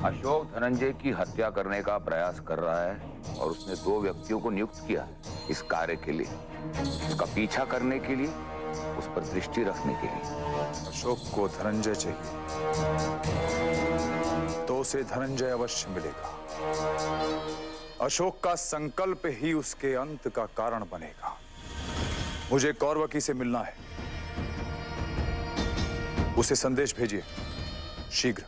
अशोक धनंजय की हत्या करने का प्रयास कर रहा है और उसने 2 व्यक्तियों को नियुक्त किया इस कार्य के लिए, उसका पीछा करने के लिए, उस पर दृष्टि रखने के लिए। अशोक को धनंजय चाहिए तो उसे धनंजय अवश्य मिलेगा। अशोक का संकल्प ही उसके अंत का कारण बनेगा। मुझे कौरवकी से मिलना है, उसे संदेश भेजिए शीघ्र।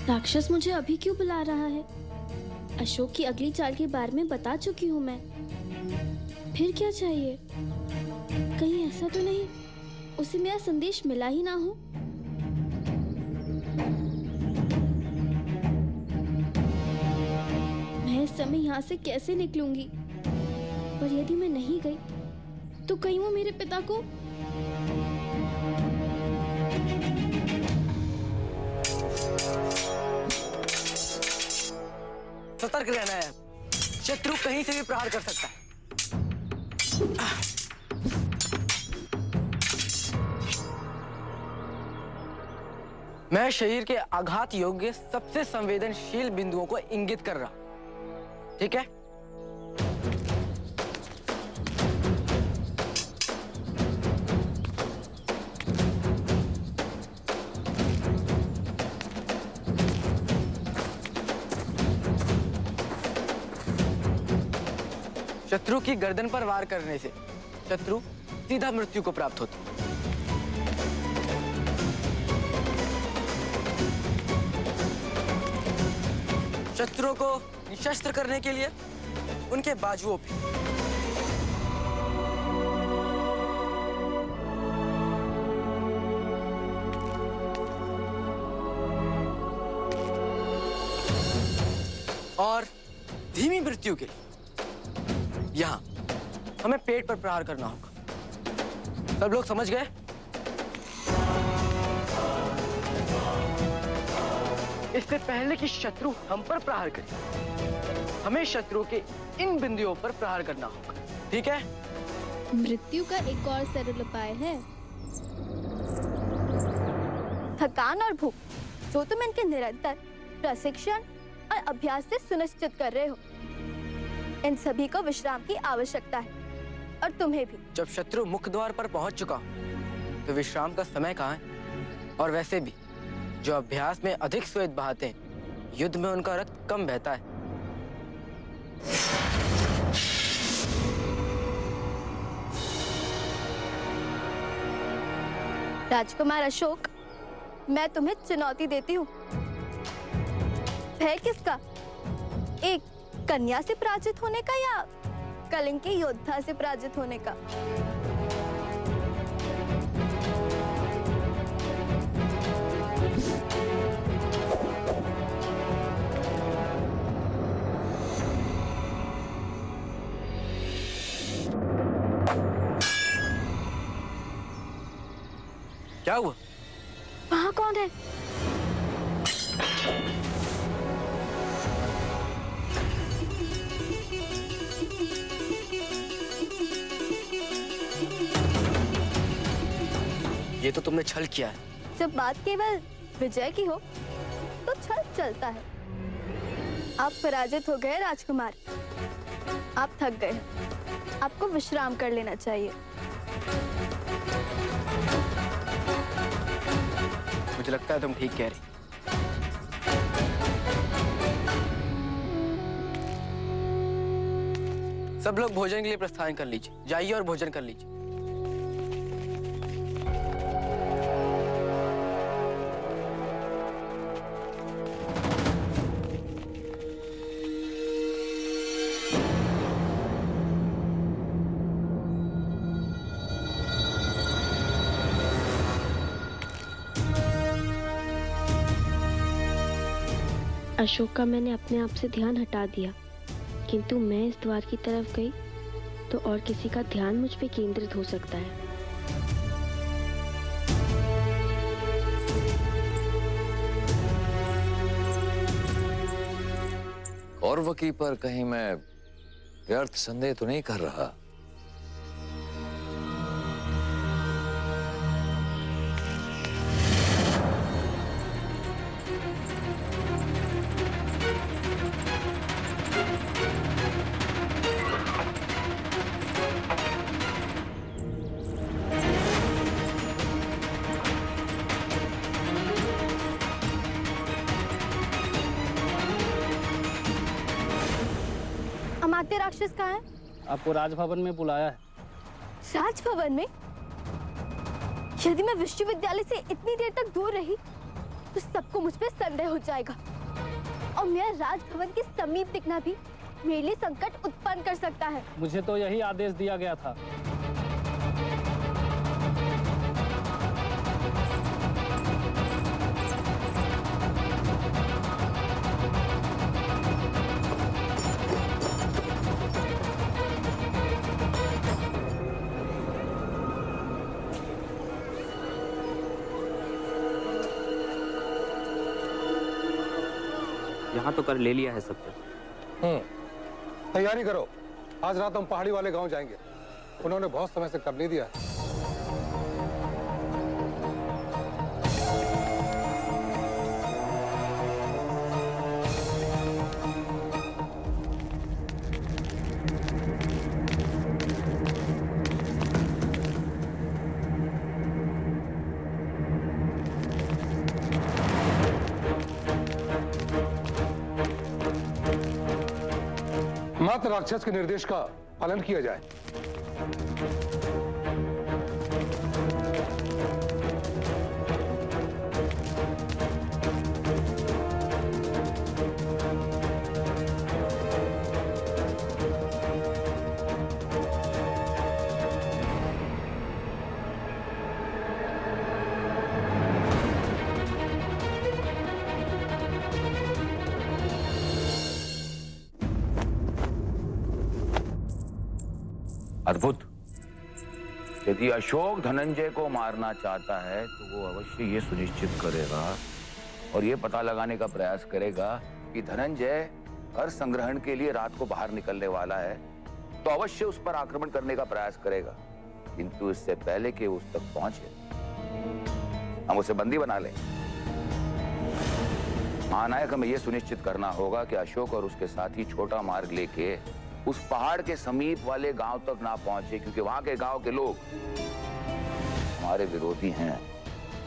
राक्षस मुझे अभी क्यों बुला रहा है? अशोक की अगली चाल के बारे में बता चुकी हूँ मैं। फिर क्या चाहिए? कहीं ऐसा तो नहीं उसे मेरा संदेश मिला ही ना हो। मैं इस समय यहाँ से कैसे निकलूंगी? पर यदि मैं नहीं गई तो कहीं वो मेरे पिता को सतर्क रहना है। शत्रु कहीं से भी प्रहार कर सकता है। मैं शरीर के आघात योग्य सबसे संवेदनशील बिंदुओं को इंगित कर रहा, ठीक है? शत्रु की गर्दन पर वार करने से शत्रु सीधा मृत्यु को प्राप्त होता है। शत्रुओं को निशस्त्र करने के लिए उनके बाजुओं पे और धीमी मृत्यु के लिए यहां हमें पेट पर प्रहार करना होगा। सब लोग समझ गए? इससे पहले कि शत्रु हम पर प्रहार करे, हमें शत्रु के इन बिंदुओं पर प्रहार करना होगा, ठीक है? मृत्यु का एक और सरल उपाय है। थकान और भूख जो तुम इनके निरंतर प्रशिक्षण और अभ्यास से सुनिश्चित कर रहे हो, इन सभी को विश्राम की आवश्यकता है और तुम्हें भी। जब शत्रु मुख्य द्वार पर पहुंच चुका तो विश्राम का समय कहाँ है? और वैसे भी जो अभ्यास में अधिक स्वेद बहाते हैं, युद्ध में उनका रक्त कम बहता है। राजकुमार अशोक, मैं तुम्हें चुनौती देती हूँ। भय किसका? एक कन्या से पराजित होने का या कलिंग के योद्धा से पराजित होने का? क्या हुआ? वहाँ कौन है? ये तो तुमने छल किया है। जब बात केवल विजय की हो तो छल चलता है। आप पराजित हो गए राजकुमार, आप थक गए, आपको विश्राम कर लेना चाहिए। मुझे लगता है तुम ठीक कह रही। सब लोग भोजन के लिए प्रस्थान कर लीजिए। जाइए और भोजन कर लीजिए। अशोक का मैंने अपने आप से ध्यान हटा दिया, किंतु मैं इस द्वार की तरफ गई तो और किसी का ध्यान मुझ पे केंद्रित हो सकता है। कौरवकी पर कहीं मैं व्यर्थ संदेह तो नहीं कर रहा? अमात्य राक्षस कहाँ है? आपको राजभवन में बुलाया है। राजभवन में? यदि मैं विश्वविद्यालय से इतनी देर तक दूर रही तो सबको मुझ पर संदेह हो जाएगा और मेरा राजभवन के समीप दिखना भी मेरे लिए संकट उत्पन्न कर सकता है। मुझे तो यही आदेश दिया गया था। यहाँ तो कर ले लिया है सब कुछ। तैयारी करो, आज रात हम पहाड़ी वाले गांव जाएंगे। उन्होंने बहुत समय से कर नहीं दिया है। मात्र राक्षस के निर्देश का पालन किया जाए। अद्भुत। यदि अशोक धनंजय को मारना चाहता है तो वो अवश्य ये सुनिश्चित करेगा और ये पता लगाने का प्रयास करेगा कि धनंजय कर संग्रहण के लिए रात को बाहर निकलने वाला है, तो अवश्य उस पर आक्रमण करने का प्रयास करेगा। किंतु इससे पहले कि उस तक पहुंचे हम उसे बंदी बना लें। महानायक, हमें यह सुनिश्चित करना होगा कि अशोक और उसके साथी छोटा मार्ग लेके उस पहाड़ के समीप वाले गांव तक ना पहुंचे, क्योंकि वहां के गांव के लोग हमारे विरोधी हैं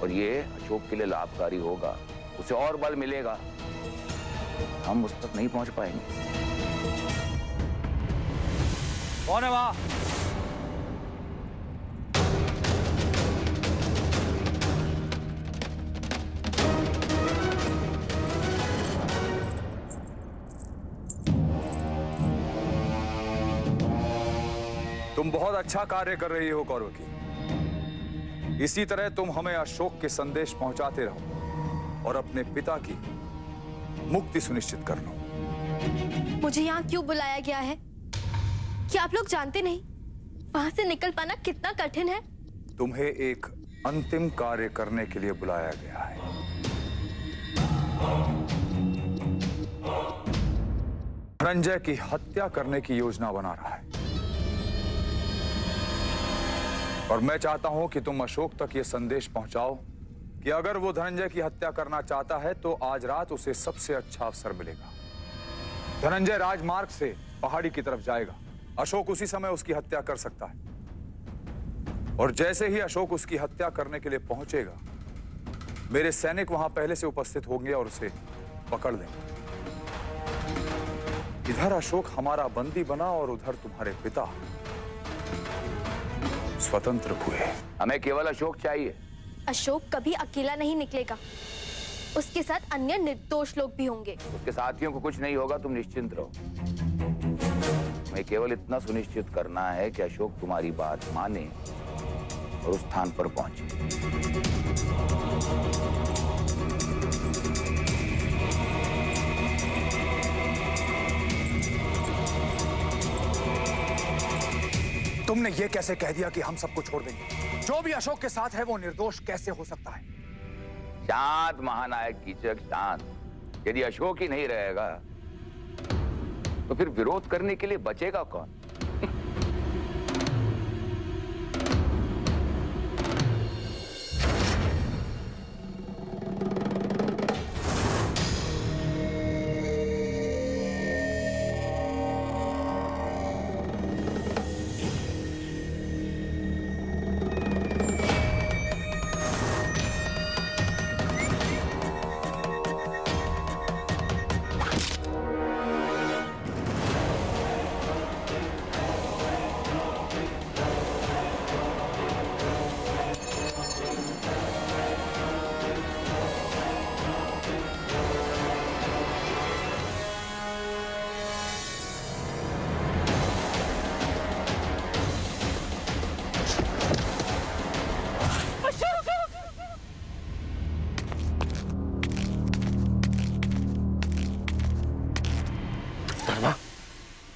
और ये अशोक के लिए लाभकारी होगा। उसे और बल मिलेगा, हम उस तक नहीं पहुंच पाएंगे। कौन है वहां? तुम बहुत अच्छा कार्य कर रही हो कौरवकी। इसी तरह तुम हमें अशोक के संदेश पहुंचाते रहो और अपने पिता की मुक्ति सुनिश्चित कर लो। मुझे यहाँ क्यों बुलाया गया है? क्या आप लोग जानते नहीं वहां से निकल पाना कितना कठिन है? तुम्हें एक अंतिम कार्य करने के लिए बुलाया गया है। धनंजय की हत्या करने की योजना बना रहा है और मैं चाहता हूं कि तुम अशोक तक यह संदेश पहुंचाओ कि अगर वो धनंजय की हत्या करना चाहता है तो आज रात उसे सबसे अच्छा अवसर मिलेगा। धनंजय राजमार्ग से पहाड़ी की तरफ जाएगा। अशोक उसी समय उसकी हत्या कर सकता है और जैसे ही अशोक उसकी हत्या करने के लिए पहुंचेगा, मेरे सैनिक वहां पहले से उपस्थित होंगे और उसे पकड़ लेंगे। इधर अशोक हमारा बंदी बना और उधर तुम्हारे पिता स्वतंत्र हुए। हमें केवल अशोक चाहिए। अशोक कभी अकेला नहीं निकलेगा, उसके साथ अन्य निर्दोष लोग भी होंगे। उसके साथियों को कुछ नहीं होगा, तुम निश्चिंत रहो। हमें केवल इतना सुनिश्चित करना है कि अशोक तुम्हारी बात माने और उस स्थान पर पहुंचे। तुमने ये कैसे कह दिया कि हम सबको छोड़ देंगे? जो भी अशोक के साथ है वो निर्दोष कैसे हो सकता है? शांत महानायक कीचक, शांत। यदि अशोक ही नहीं रहेगा तो फिर विरोध करने के लिए बचेगा कौन?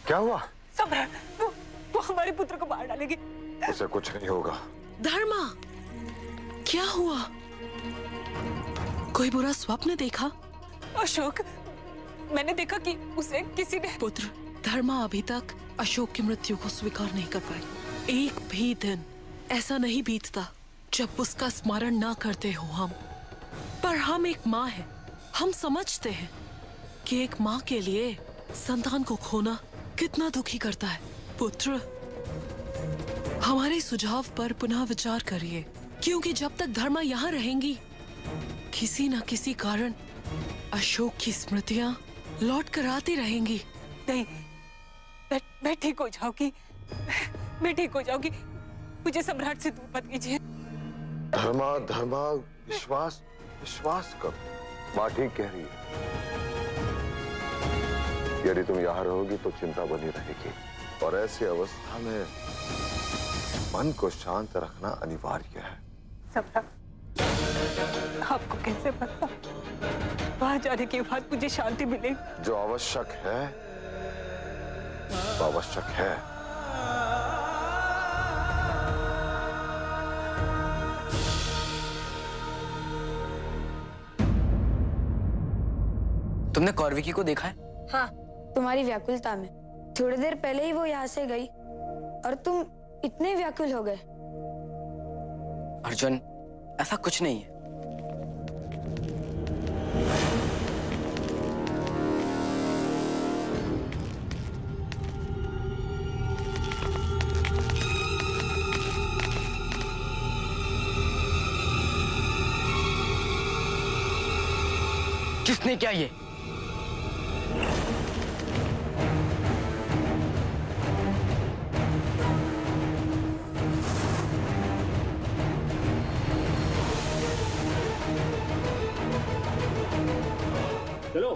क्या हुआ? सम्राट, वो हमारे पुत्र को मार डालेगी। उसे कुछ नहीं होगा। धर्मा, क्या हुआ? कोई बुरा स्वप्न देखा? अशोक, मैंने देखा कि उसे किसी ने। पुत्र, धर्मा अभी तक अशोक की मृत्यु को स्वीकार नहीं कर पाई। एक भी दिन ऐसा नहीं बीतता जब उसका स्मरण ना करते हो हम। पर हम एक माँ हैं, हम समझते हैं कि एक माँ के लिए संतान को खोना कितना दुखी करता है। पुत्र, हमारे सुझाव पर पुनः विचार करिए, क्योंकि जब तक धर्मा यहाँ रहेंगी किसी न किसी कारण अशोक की स्मृतियां लौट कर आती रहेंगी। नहीं, मैं ठीक हो जाऊंगी, मैं ठीक हो जाऊंगी। मुझे सम्राट से दूर मत कीजिए। धर्मा, धर्मा, विश्वास करो। माँ ठीक कह रही है। यदि तुम यहाँ रहोगी तो चिंता बनी रहेगी, और ऐसी अवस्था में मन को शांत रखना अनिवार्य है। सम्राट, आपको कैसे पता वहां जाने के बाद मुझे शांति मिलेगी? जो आवश्यक है वो आवश्यक है। तुमने कौरविकी को देखा है? हाँ, तुम्हारी व्याकुलता में। थोड़ी देर पहले ही वो यहाँ से गई और तुम इतने व्याकुल हो गए। अर्जुन, ऐसा कुछ नहीं है। किसने क्या ये? चलो।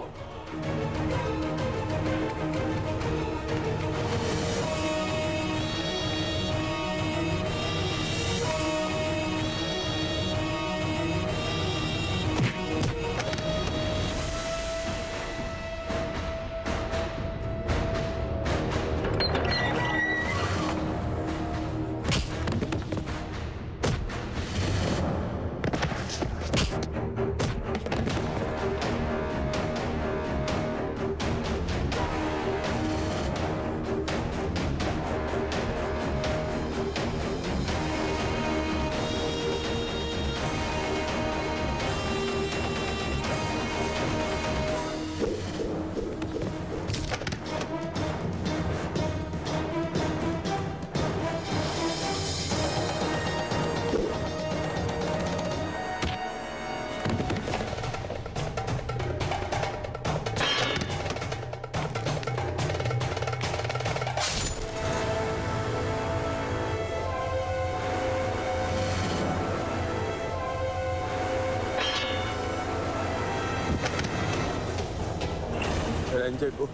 धनंजय को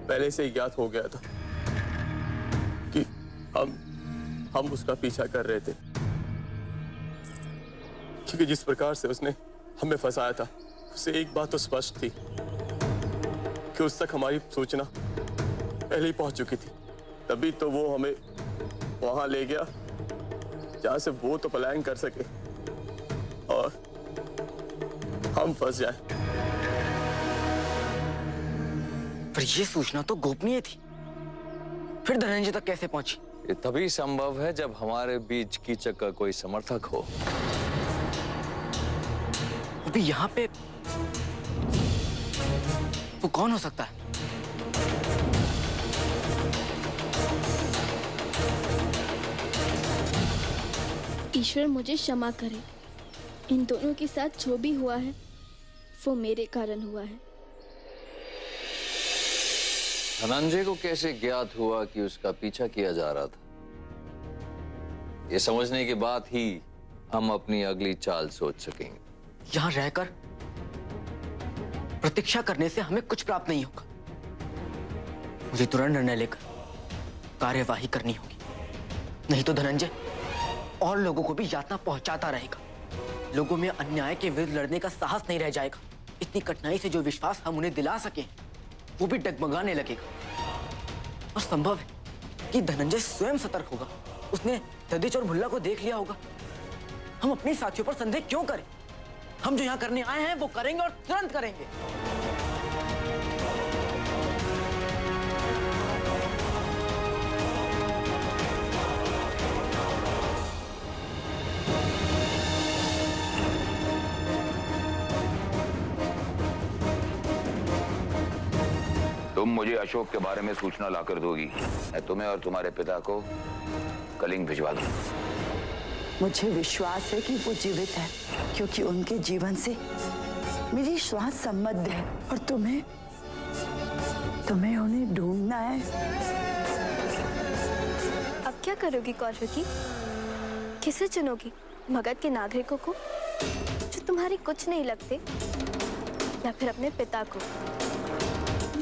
पहले से ही ज्ञात हो गया था कि हम उसका पीछा कर रहे थे, क्योंकि जिस प्रकार से उसने हमें फंसाया था उससे एक बात तो स्पष्ट थी कि उस तक हमारी सूचना पहले ही पहुंच चुकी थी। तभी तो वो हमें वहां ले गया जहां से वो तो पलायन कर सके और हम फंस जाए। पर ये सूचना तो गोपनीय थी, फिर धनंजय तक कैसे पहुंची? ये तभी संभव है जब हमारे बीच कीचक का कोई समर्थक हो। अभी यहाँ पे वो कौन हो सकता है? ईश्वर मुझे क्षमा करे। इन दोनों के साथ जो भी हुआ है वो मेरे कारण हुआ है। धनंजय को कैसे ज्ञात हुआ कि उसका पीछा किया जा रहा था? ये समझने के बाद ही हम अपनी अगली चाल सोच सकेंगे। यहाँ रहकर प्रतीक्षा करने से हमें कुछ प्राप्त नहीं होगा। मुझे तुरंत निर्णय लेकर कार्यवाही करनी होगी, नहीं तो धनंजय और लोगों को भी यातना पहुंचाता रहेगा। लोगों में अन्याय के विरुद्ध लड़ने का साहस नहीं रह जाएगा। इतनी कठिनाई से जो विश्वास हम उन्हें दिला सके वो भी डगमगाने लगेगा। और संभव है कि धनंजय स्वयं सतर्क होगा। उसने ददिच और भुल्ला को देख लिया होगा। हम अपने साथियों पर संदेह क्यों करें? हम जो यहाँ करने आए हैं वो करेंगे और तुरंत करेंगे। तुम मुझे अशोक के बारे में सूचना लाकर दोगी, मैं तुम्हें और तुम्हारे पिता को कलिंग भिजवा दूंगा। मुझे विश्वास है कि वो जीवित है, क्योंकि उनके जीवन से मेरी श्वास संबद्ध है और तुम्हें उन्हें ढूंढना है। अब क्या करोगी कौरवकी? किसे चुनोगी? मगध के नागरिकों को जो तुम्हारे कुछ नहीं लगते, या फिर अपने पिता को?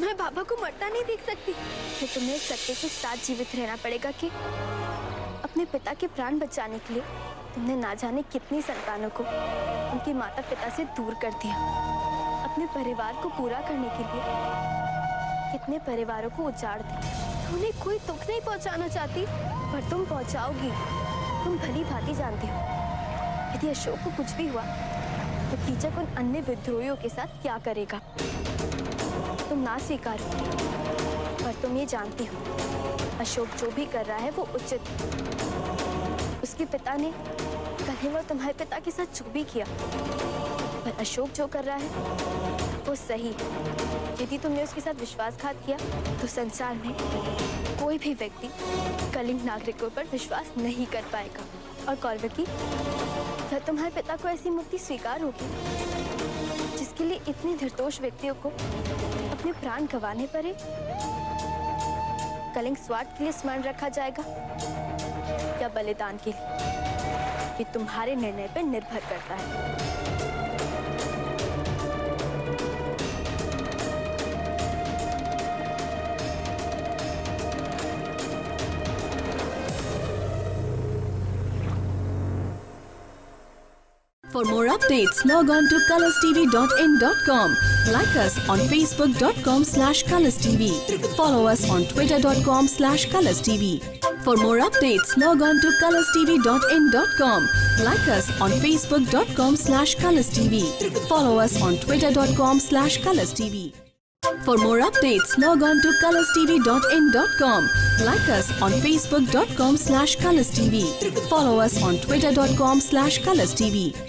मैं बाबा को मरता नहीं देख सकती। फिर तुम्हें सत्य के साथ जीवित रहना पड़ेगा कि अपने पिता के प्राण बचाने के लिए तुमने ना जाने कितनी संतानों को उनके माता पिता से दूर कर दिया। अपने परिवार को पूरा करने के लिए कितने परिवारों को उजाड़ दिया। उन्हें कोई दुख नहीं पहुंचाना चाहती, पर तुम पहुंचाओगी। तुम भली भांति जानती हो यदि अशोक को कुछ भी हुआ तो कीचक उन अन्य विद्रोहियों के साथ क्या करेगा। तुम ना स्वीकारो, पर तुम ये जानती हो अशोक जो भी कर रहा है वो उचित है। उसके पिता ने कल वो तुम्हारे पिता के साथ जो भी किया, पर अशोक जो कर रहा है वो सही है। यदि तुमने उसके साथ विश्वासघात किया तो संसार में कोई भी व्यक्ति कलिंग नागरिकों पर विश्वास नहीं कर पाएगा। और कौरवकी, क्या तुम्हारे पिता को ऐसी मुक्ति स्वीकार होगी जिसके लिए इतने निर्दोष व्यक्तियों को अपने प्राण गंवाने पड़े? कलिंग स्वार्थ के लिए स्मरण रखा जाएगा या बलिदान के लिए? ये तुम्हारे निर्णय पर निर्भर करता है। For more updates, log on to colorstv.in.com. Like us on facebook.com/colorstv. Follow us on twitter.com/colorstv. For more updates, log on to colorstv.in.com. Like us on facebook.com/colorstv. Follow us on twitter.com/colorstv. For more updates, log on to colorstv.in.com. Like us on facebook.com/colorstv. Follow us on twitter.com/colorstv.